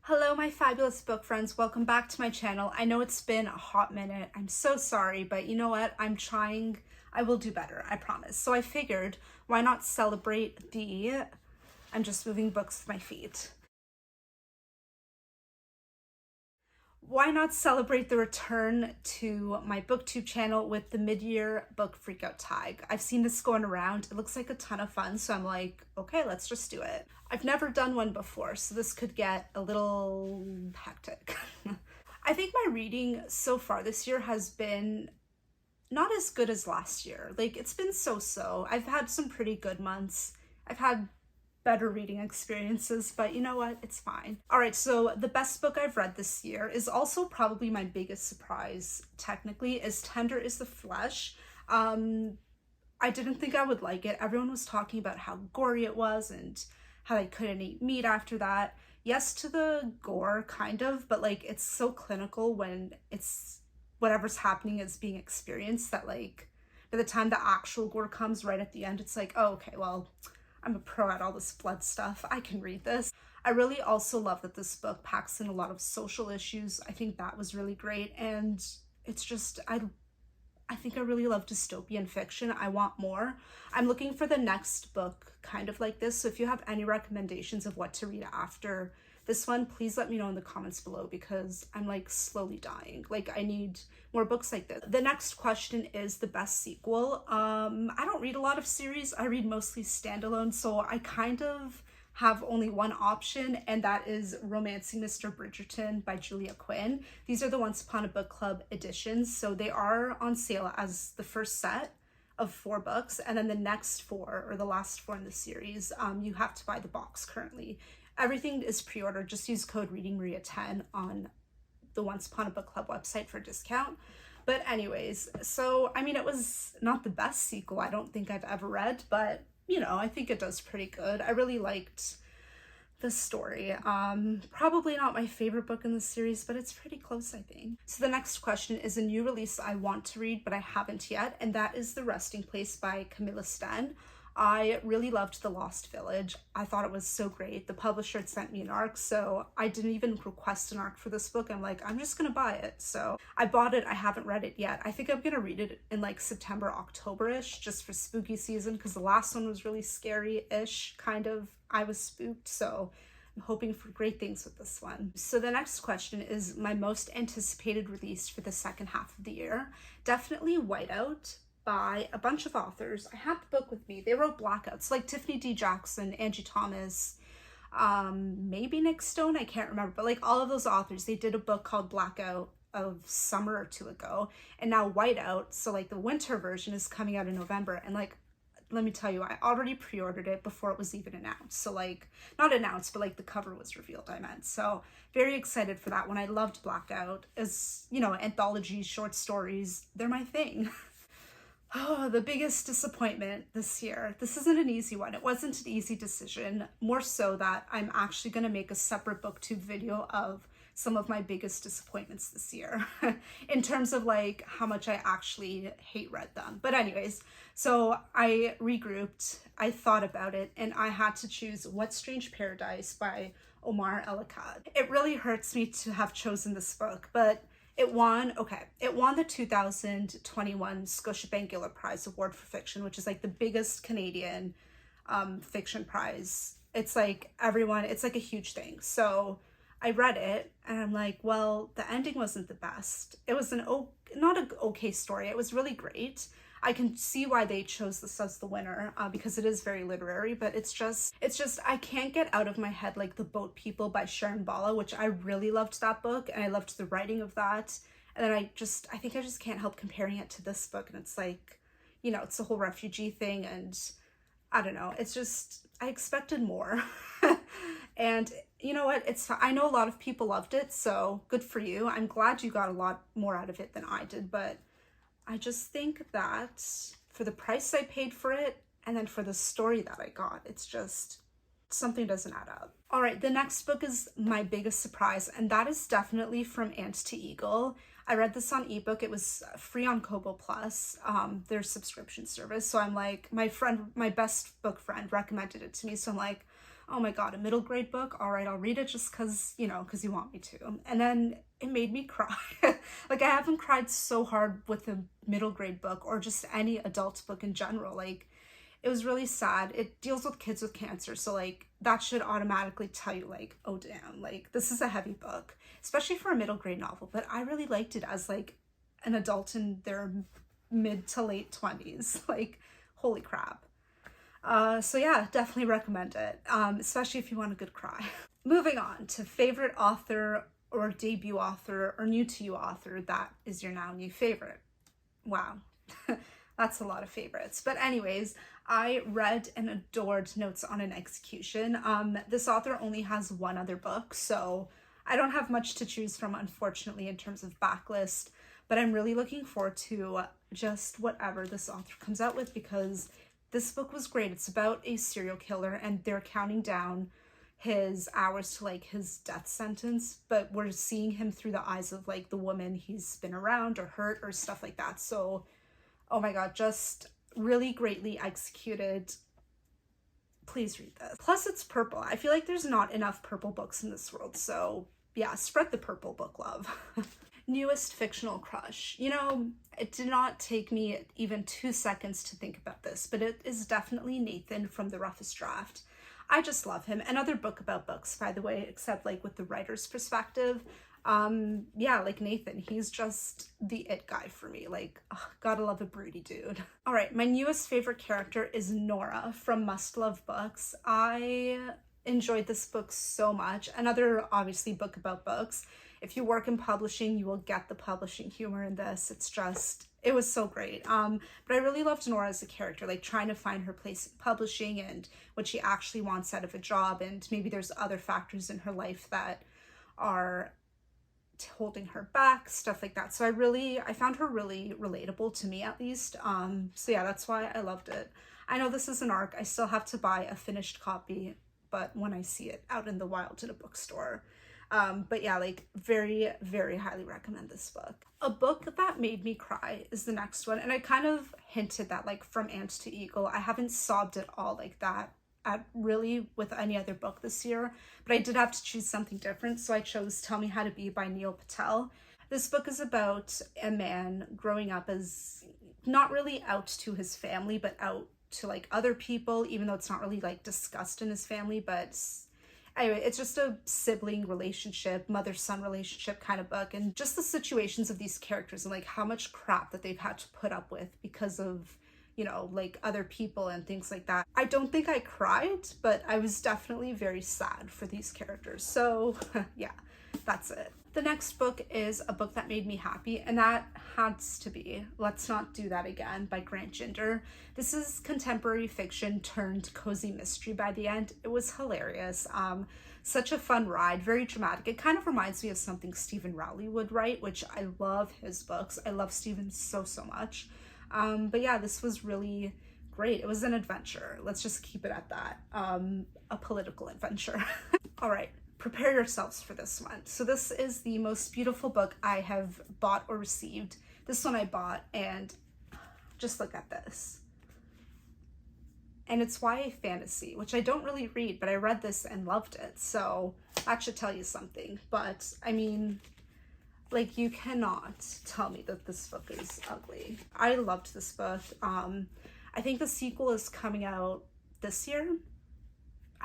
Hello, my fabulous book friends. Welcome back to my channel. I know it's been a hot minute. I'm so sorry, but you know what? I'm trying. I will do better, I promise. So I figured, why not celebrate I'm just moving books with my feet. Why not celebrate the return to my booktube channel with the mid-year book freakout tag? I've seen this going around. It looks like a ton of fun, so I'm like, okay, let's just do it. I've never done one before, so this could get a little hectic. I think my reading so far this year has been not as good as last year. Like, it's been so-so. I've had some pretty good months. I've had better reading experiences, but you know what? It's fine. All right, so the best book I've read this year is also probably my biggest surprise, technically, is Tender is the Flesh. I didn't think I would like it. Everyone was talking about how gory it was and how they couldn't eat meat after that. Yes to the gore, kind of, but like it's so clinical when it's whatever's happening is being experienced that like by the time the actual gore comes right at the end, it's like, oh, okay, well, I'm a pro at all this blood stuff. I can read this. I really also love that this book packs in a lot of social issues. I think that was really great. And it's just, I think I really love dystopian fiction. I want more. I'm looking for the next book kind of like this. So if you have any recommendations of what to read after this one, please let me know in the comments below because I'm like slowly dying. Like I need more books like this. The next question is the best sequel. I don't read a lot of series. I read mostly standalone. So I kind of have only one option, and that is Romancing Mr. Bridgerton by Julia Quinn. These are the Once Upon a Book Club editions, so they are on sale as the first set of 4 books, and then the next 4, or the last 4 in the series, you have to buy the box currently. Everything is pre-ordered. Just use code ReadingMaria10 on the Once Upon a Book Club website for a discount. But anyways, so I mean, it was not the best sequel I don't think I've ever read, but you know, I think it does pretty good. I really liked the story. Probably not my favorite book in the series, but it's pretty close, I think. So the next question is a new release I want to read, but I haven't yet, and that is The Resting Place by Camilla Sten. I really loved The Lost Village. I thought it was so great. The publisher had sent me an ARC, so I didn't even request an ARC for this book. I'm like, I'm just gonna buy it. So I bought it. I haven't read it yet. I think I'm gonna read it in like September, October-ish, just for spooky season, because the last one was really scary-ish, kind of. I was spooked, so I'm hoping for great things with this one. So the next question is my most anticipated release for the second half of the year. Definitely Whiteout by a bunch of authors. I have the book with me. They wrote Blackouts, like Tiffany D. Jackson, Angie Thomas, maybe Nick Stone, I can't remember, but like all of those authors, they did a book called Blackout of summer or 2 ago, and now Whiteout, so like the winter version is coming out in November, and like, let me tell you, I already pre-ordered it before it was even announced. So like, not announced, but like the cover was revealed, I meant. So very excited for that one. I loved Blackout. As you know, anthologies, short stories, they're my thing. Oh, the biggest disappointment this year. This isn't an easy one. It wasn't an easy decision, more so that I'm actually going to make a separate booktube video of some of my biggest disappointments this year in terms of like how much I actually read them. But anyways, so I regrouped, I thought about it, and I had to choose What Strange Paradise by Omar El-Akkad. It really hurts me to have chosen this book, but it won the 2021 Scotiabank Giller Prize Award for Fiction, which is like the biggest Canadian fiction prize. It's like it's like a huge thing. So I read it and I'm like, well, the ending wasn't the best. It was not an okay story. It was really great. I can see why they chose this as the winner because it is very literary, but it's just, I can't get out of my head like The Boat People by Sharon Bala, which I really loved that book and I loved the writing of that. And then I think I just can't help comparing it to this book, and it's like, you know, it's the whole refugee thing, and I don't know, it's just, I expected more. And you know what, I know a lot of people loved it, so good for you. I'm glad you got a lot more out of it than I did, but I just think that for the price I paid for it and then for the story that I got, it's just, something doesn't add up. All right, the next book is my biggest surprise, and that is definitely From Ant to Eagle. I read this on ebook. It was free on Kobo Plus, their subscription service. So I'm like, my best book friend recommended it to me. So I'm like, oh my God, a middle grade book. All right, I'll read it just because, because you want me to. And then it made me cry. Like, I haven't cried so hard with a middle grade book or just any adult book in general. Like, it was really sad. It deals with kids with cancer. So, like, that should automatically tell you, like, oh, damn, like, this is a heavy book, especially for a middle grade novel. But I really liked it as, like, an adult in their mid to late 20s. Like, holy crap. So yeah, definitely recommend it, especially if you want a good cry. Moving on to favorite author or debut author or new to you author that is your now new favorite. Wow, that's a lot of favorites. But anyways, I read and adored Notes on an Execution. This author only has one other book, so I don't have much to choose from, unfortunately, in terms of backlist, but I'm really looking forward to just whatever this author comes out with, because this book was great. It's about a serial killer and they're counting down his hours to like his death sentence, but we're seeing him through the eyes of like the woman he's been around or hurt or stuff like that. So, oh my God, just really greatly executed. Please read this. Plus it's purple. I feel like there's not enough purple books in this world. So yeah, spread the purple book love. Newest fictional crush. It did not take me even 2 seconds to think about this, but it is definitely Nathan from The Roughest Draft. I just love him. Another book about books, by the way, except like with the writer's perspective. Yeah, like Nathan, he's just the it guy for me. Like, ugh, gotta love a broody dude. All right, my newest favorite character is Nora from Must Love Books. I enjoyed this book so much. Another, obviously, book about books. If you work in publishing, you will get the publishing humor in this. It was so great. But I really loved Nora as a character, like trying to find her place in publishing and what she actually wants out of a job. And maybe there's other factors in her life that are holding her back, stuff like that. So I found her really relatable to me, at least. So yeah, that's why I loved it. I know this is an arc. I still have to buy a finished copy, but when I see it out in the wild in a bookstore. But yeah, like very, very highly recommend this book. A book that made me cry is the next one. And I kind of hinted that, like, From Ant to Eagle, I haven't sobbed at all like that really with any other book this year, but I did have to choose something different. So I chose Tell Me How to Be by Neil Patel. This book is about a man growing up as not really out to his family, but out to like other people, even though it's not really like discussed in his family. But anyway, it's just a sibling relationship, mother-son relationship kind of book, and just the situations of these characters and like how much crap that they've had to put up with because of, like other people and things like that. I don't think I cried, but I was definitely very sad for these characters. So yeah, that's it. The next book is a book that made me happy, and that has to be Let's Not Do That Again by Grant Ginder. This is contemporary fiction turned cozy mystery by the end. It was hilarious. Such a fun ride, very dramatic. It kind of reminds me of something Stephen Rowley would write, which I love his books. I love Stephen so much. But yeah, this was really great. It was an adventure. Let's just keep it at that. A political adventure. All right. Prepare yourselves for this one. So this is the most beautiful book I have bought or received. This one I bought, and just look at this. And it's YA fantasy, which I don't really read, but I read this and loved it. So that should tell you something. But I mean, like, you cannot tell me that this book is ugly. I loved this book. I think the sequel is coming out this year.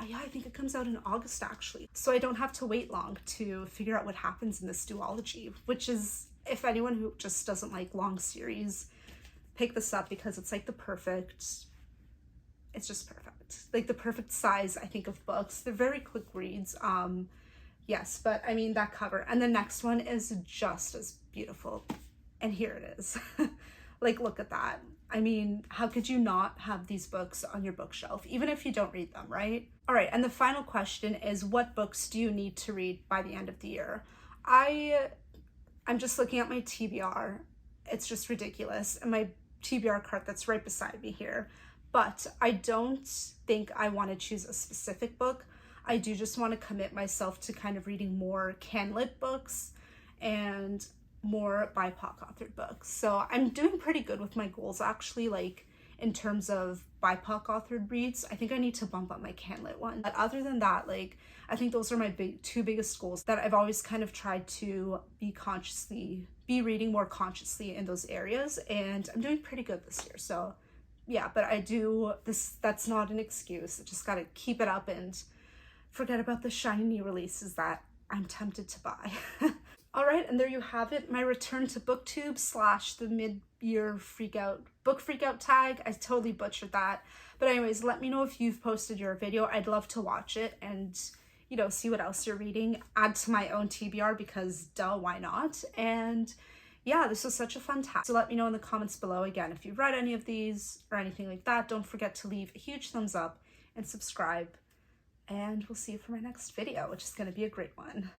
Yeah, I think it comes out in August, actually. So I don't have to wait long to figure out what happens in this duology, which is, if anyone who just doesn't like long series, pick this up, because it's like it's just perfect. Like the perfect size, I think, of books. They're very quick reads. Yes, but I mean, that cover. And the next one is just as beautiful. And here it is. Like, look at that. I mean, how could you not have these books on your bookshelf, even if you don't read them, right? All right, and the final question is, what books do you need to read by the end of the year? I'm just looking at my TBR. It's just ridiculous. And my TBR cart that's right beside me here. But I don't think I want to choose a specific book. I do just want to commit myself to kind of reading more CanLit books and more BIPOC authored books. So I'm doing pretty good with my goals, actually. Like, in terms of BIPOC authored reads. I think I need to bump up my CanLit one. But other than that, like, I think those are my two biggest goals, that I've always kind of tried to be reading more consciously in those areas, and I'm doing pretty good this year. So yeah, but that's not an excuse. I just gotta keep it up and forget about the shiny releases that I'm tempted to buy. All right, and there you have it, my return to booktube / the mid-year book freakout tag. I totally butchered that. But anyways, let me know if you've posted your video. I'd love to watch it and, you know, see what else you're reading, add to my own TBR, because duh, why not? And yeah, this was such a fun task. So let me know in the comments below, again, if you've read any of these or anything like that. Don't forget to leave a huge thumbs up and subscribe. And we'll see you for my next video, which is going to be a great one.